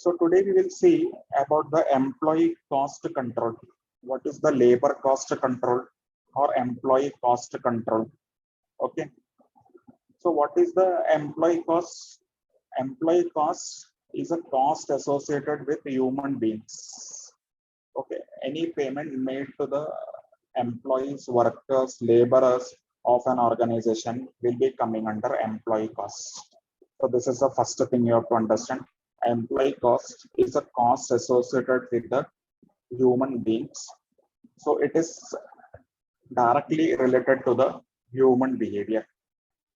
So today we will see about the employee cost control. What is the labor cost control or employee cost control? Okay. So what is the employee cost? Employee cost is a cost associated with human beings. Okay. Any payment made to the employees, workers, laborers of an organization will be coming under employee cost. So this is the first thing you have to understand. Employee cost is a cost associated with the human beings. So it is directly related to the human behavior.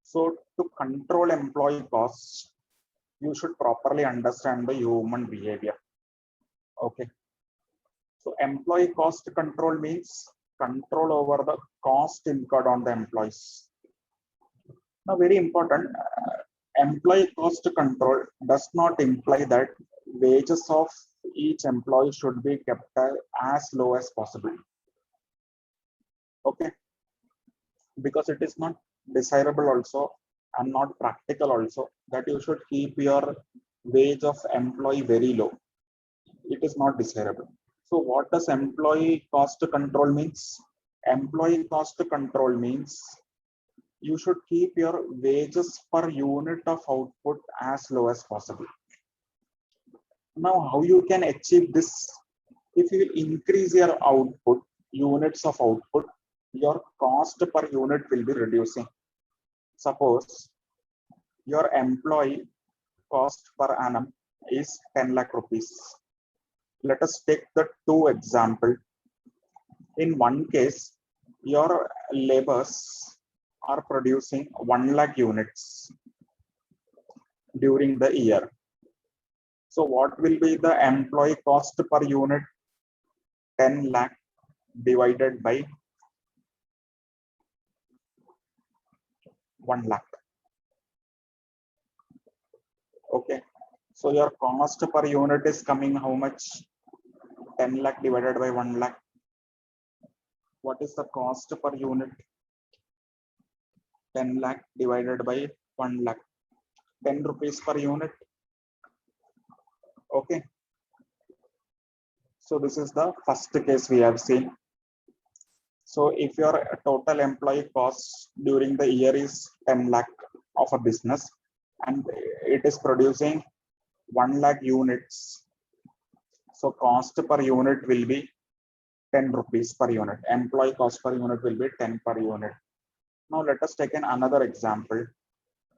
So to control employee costs, you should properly understand the human behavior. Okay. So employee cost control means control over the cost incurred on the employees. Now, very important, employee cost control does not imply that wages of each employee should be kept as low as possible. Okay, because it is not desirable also and not practical also that you should keep your wage of employee very low. It is not desirable. So what does employee cost control means? Employee cost control means you should keep your wages per unit of output as low as possible. Now, how you can achieve this? If you increase your output, units of output, your cost per unit will be reducing. Suppose your employee cost per annum is 10 lakh rupees. Let us take the two example. In one case, your laborers are producing 1 lakh units during the year. So what will be the employee cost per unit? 10 lakh divided by 1 lakh. Okay. So your cost per unit is coming how much? 10 lakh divided by 1 lakh. What is the cost per unit? 10 lakh divided by 1 lakh. 10 rupees per unit. Okay. So this is the first case we have seen. So if your total employee cost during the year is 10 lakh of a business and it is producing 1 lakh units. So cost per unit will be 10 rupees per unit. Employee cost per unit will be 10 per unit. Now let us take another example.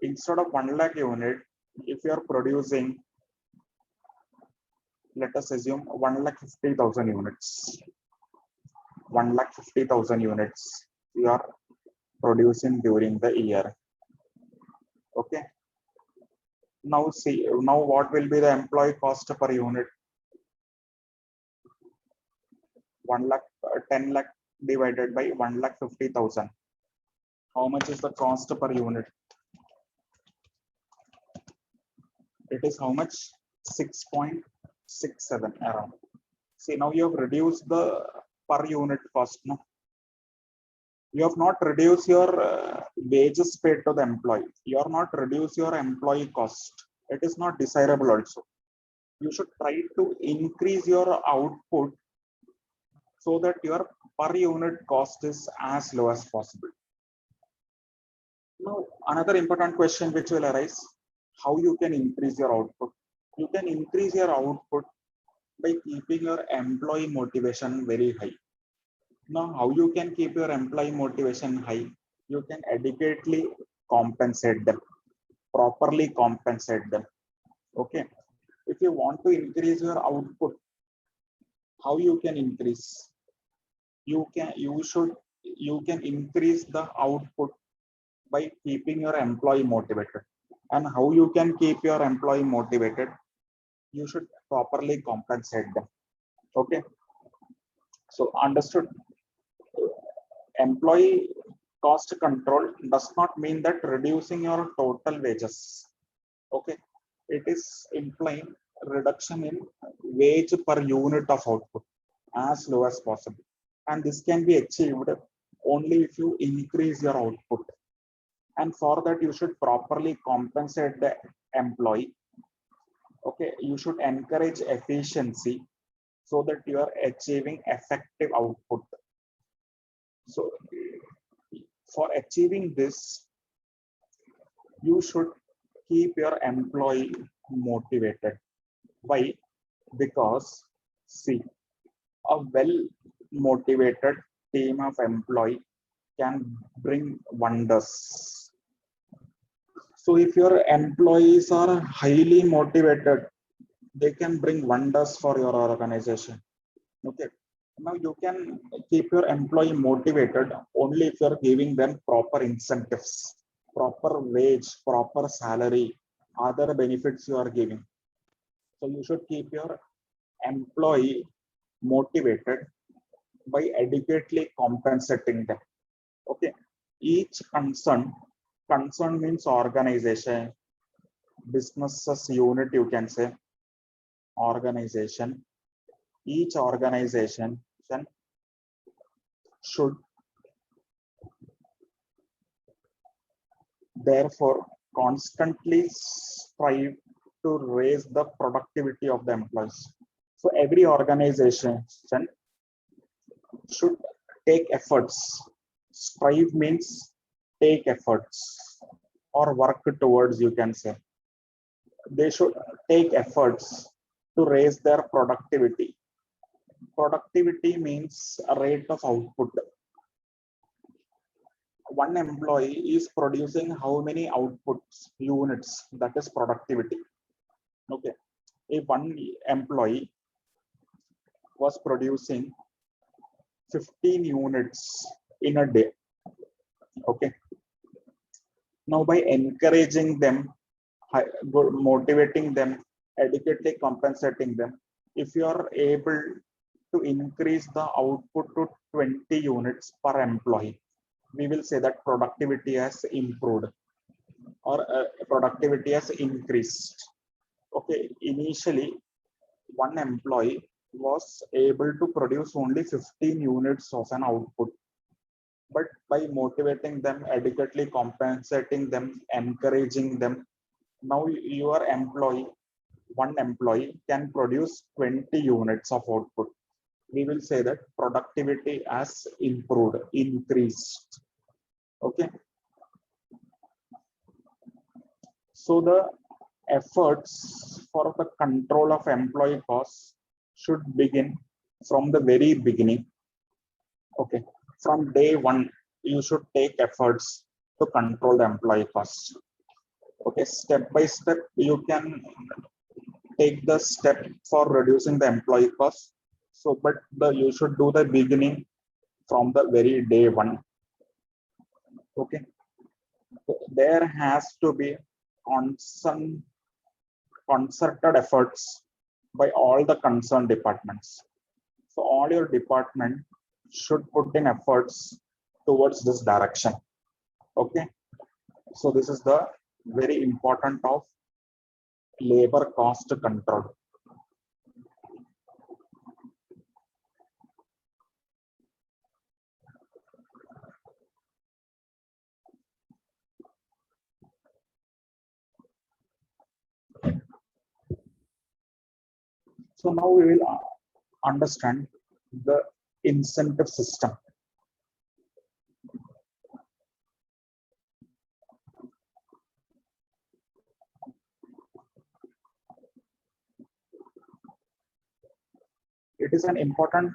Instead of 1 lakh unit, if you are producing, let us assume 1,50,000 units. 1,50,000 units you are producing during the year. Okay. Now see, now what will be the employee cost per unit? 10 lakh divided by 1,50,000. How much is the cost per unit? It is how much? 6.67 around. See, now you have reduced the per unit cost. No, you have not reduced your wages paid to the employee. You are not reduce your employee cost. It is not desirable also. You should try to increase your output so that your per unit cost is as low as possible. Now, another important question which will arise, how you can increase your output? You can increase your output by keeping your employee motivation very high. Now, how you can keep your employee motivation high? You can adequately compensate them, properly compensate them. Okay. If you want to increase your output, how you can increase? You can increase the output by keeping your employee motivated. And how you can keep your employee motivated? You should properly compensate them. Okay. So understood. Employee cost control does not mean that reducing your total wages. Okay. It is implying reduction in wage per unit of output as low as possible. And this can be achieved only if you increase your output. And for that, you should properly compensate the employee Okay, you should encourage efficiency so that you are achieving effective output. So for achieving this, you should keep your employee motivated. Why? Because see, a well motivated team of employee can bring wonders. So if your employees are highly motivated, they can bring wonders for your organization. Okay. Now you can keep your employee motivated only if you're giving them proper incentives, proper wage, proper salary, other benefits you are giving. So you should keep your employee motivated by adequately compensating them. Okay. Each concern means organization, businesses unit, you can say organization. Each organization should therefore constantly strive to raise the productivity of the employees. So every organization should take efforts. Strive means take efforts or work towards, you can say. They should take efforts to raise their productivity. Productivity means a rate of output. One employee is producing how many outputs, units, that is productivity. Okay. If one employee was producing 15 units in a day, okay. Now by encouraging them, motivating them, adequately compensating them, if you are able to increase the output to 20 units per employee, we will say that productivity has improved or productivity has increased. Okay, initially one employee was able to produce only 15 units of an output, but by motivating them, adequately compensating them, encouraging them, now your employee, one employee can produce 20 units of output. We will say that productivity has improved, increased. Okay. So the efforts for the control of employee costs should begin from the very beginning. Okay. From day one, you should take efforts to control the employee costs. Okay. Step by step, you can take the step for reducing the employee costs. So, but you should do the beginning from the very day one. Okay. So there has to be on some concerted efforts by all the concerned departments. So all your department should put in efforts towards this direction. Okay. So this is the very important of labor cost control. So now we will understand the incentive system. It is an important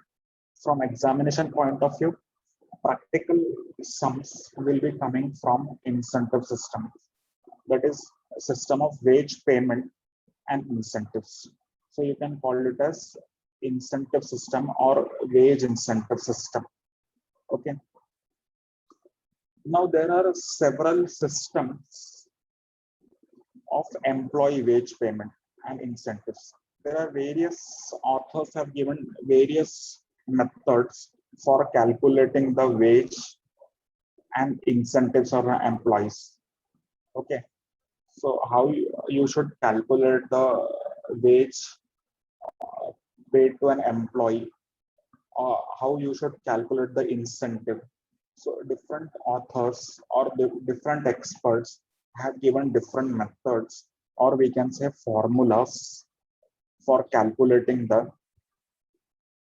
from examination point of view. Practical sums will be coming from incentive system. That is a system of wage payment and incentives. So you can call it as incentive system or wage incentive system. Okay. Now there are several systems of employee wage payment and incentives. There are various authors have given various methods for calculating the wage and incentives of employees. Okay. So how you should calculate the wage paid to an employee, or how you should calculate the incentive. So different authors or different experts have given different methods or we can say formulas for calculating the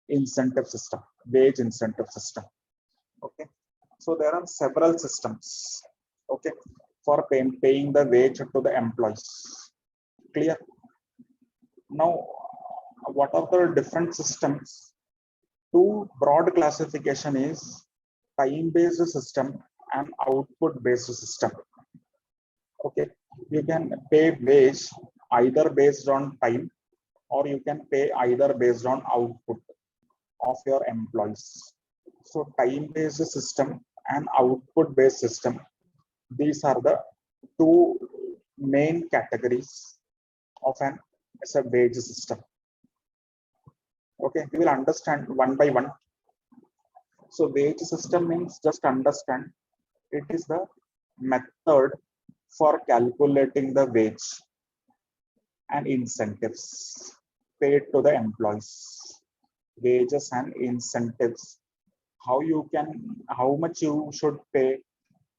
incentive system, wage incentive system. Okay, so there are several systems, okay, for paying the wage to the employees. Clear? Now, what are the different systems? Two broad classification is time-based system and output-based system. Okay, you can pay wage either based on time, or you can pay either based on output of your employees. So time-based system and output-based system, these are the two main categories of an as a wage system. Okay, we will understand one by one. So wage system means, just understand, it is the method for calculating the wage and incentives paid to the employees. Wages and incentives, how much you should pay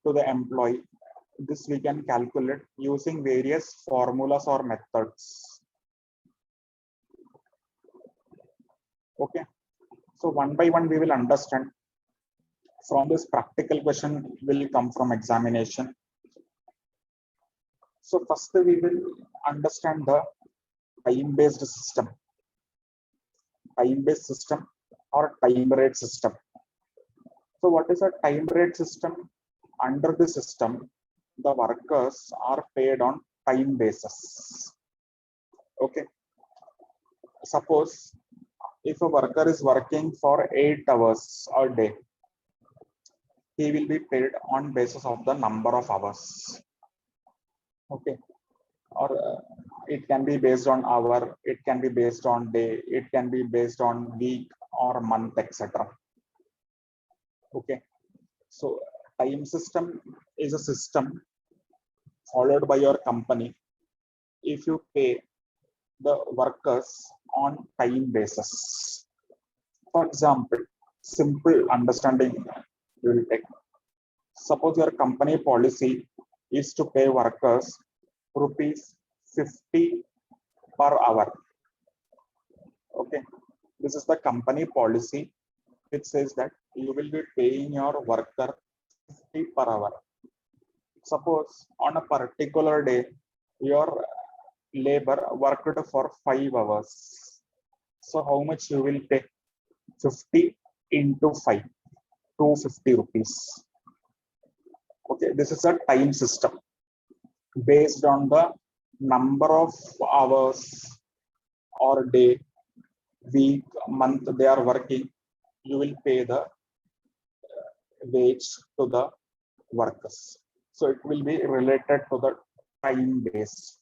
to the employee, this we can calculate using various formulas or methods. Okay, so one by one we will understand. From this, practical question will come from examination. So first we will understand the time-based system. Time-based system or time rate system. So what is a time rate system? Under the system, the workers are paid on time basis. Okay. Suppose if a worker is working for 8 hours a day, he will be paid on basis of the number of hours. Okay. Or it can be based on hour, it can be based on day, it can be based on week or month, etc. Okay. So time system is a system followed by your company if you pay the workers on time basis. For example, simple understanding we will take. Suppose your company policy is to pay workers rupees 50 per hour. Okay, this is the company policy which says that you will be paying your worker 50 per hour. Suppose on a particular day your labor worked for 5 hours. So how much you will pay? 50 into 5, 250 rupees. Okay, this is a time system based on the number of hours or day, week, month they are working. You will pay the wage to the workers. So it will be related to the time base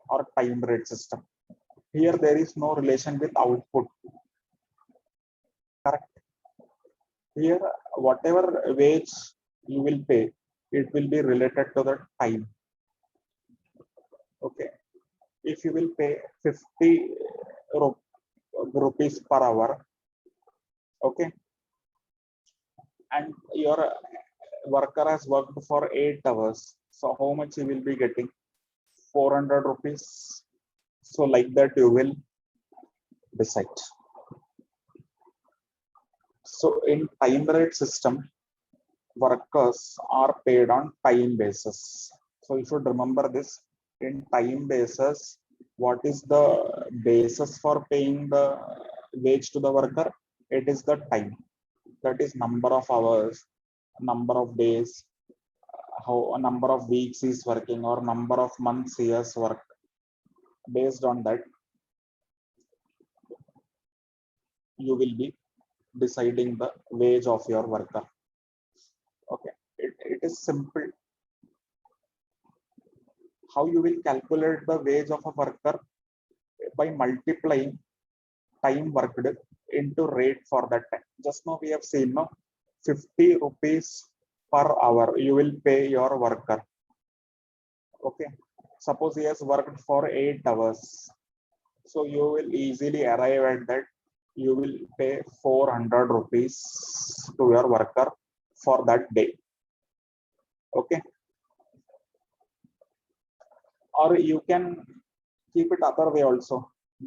or time rate system. Here there is no relation with output. Correct. Here whatever wage you will pay, it will be related to the time. Okay. If you will pay 50 rupees per hour, okay, and your worker has worked for 8 hours, so how much you will be getting? 400 rupees. So like that you will decide. So in time rate system, workers are paid on time basis. So you should remember this. In time basis, what is the basis for paying the wage to the worker? It is the time. That is number of hours, number of days, how a number of weeks he is working, or number of months he has worked. Based on that, you will be deciding the wage of your worker. Okay, it is simple. How you will calculate the wage of a worker? By multiplying time worked into rate for that time. Just now we have seen, no, 50 rupees per hour you will pay your worker. Okay, suppose he has worked for 8 hours, so you will easily arrive at that you will pay 400 rupees to your worker for that day. Okay, Or you can keep it other way also,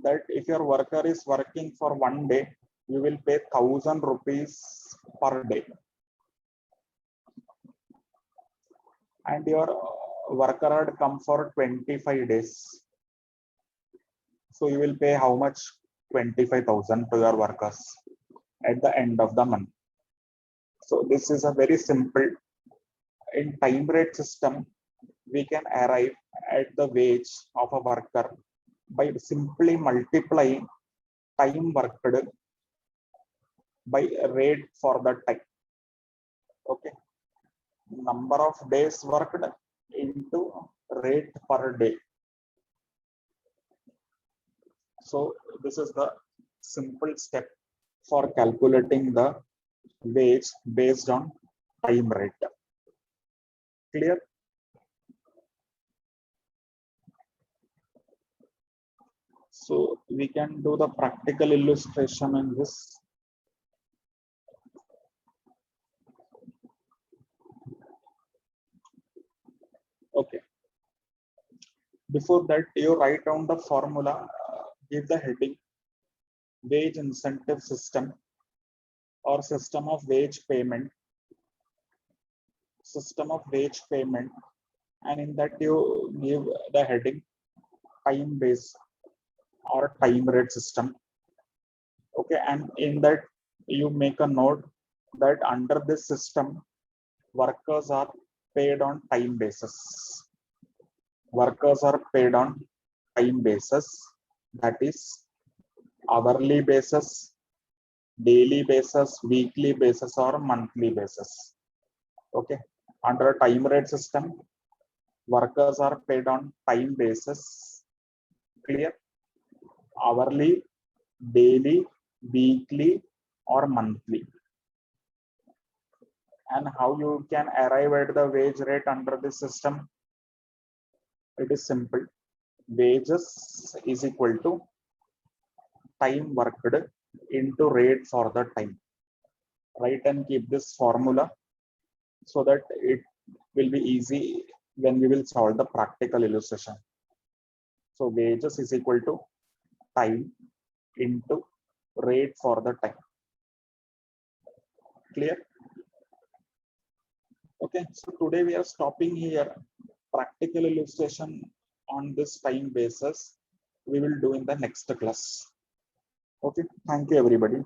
that if your worker is working for 1 day, you will pay 1,000 rupees per day, and your worker had come for 25 days, so you will pay how much? 25,000 to your workers at the end of the month. So this is a very simple. In time rate system, we can arrive at the wage of a worker by simply multiplying time worked by rate for the time. Okay, number of days worked into rate per day. So this is the simple step for calculating the wage based on time rate. Clear? So we can do the practical illustration in this. Okay. Before that, you write down the formula, give the heading wage incentive system or system of wage payment, and in that you give the heading time based or time rate system. Okay, and in that you make a note that under this system, workers are paid on time basis. Workers are paid on time basis, that is hourly basis, daily basis, weekly basis, or monthly basis. Okay, under a time rate system, workers are paid on time basis. Clear? Hourly, daily, weekly, or monthly. And how you can arrive at the wage rate under this system? It is simple. Wages is equal to time worked into rate for the time. Write and keep this formula so that it will be easy when we will solve the practical illustration. So wages is equal to time into rate for the time. Clear? Okay, so today we are stopping here. Practical illustration on this time basis we will do in the next class. Okay, thank you everybody.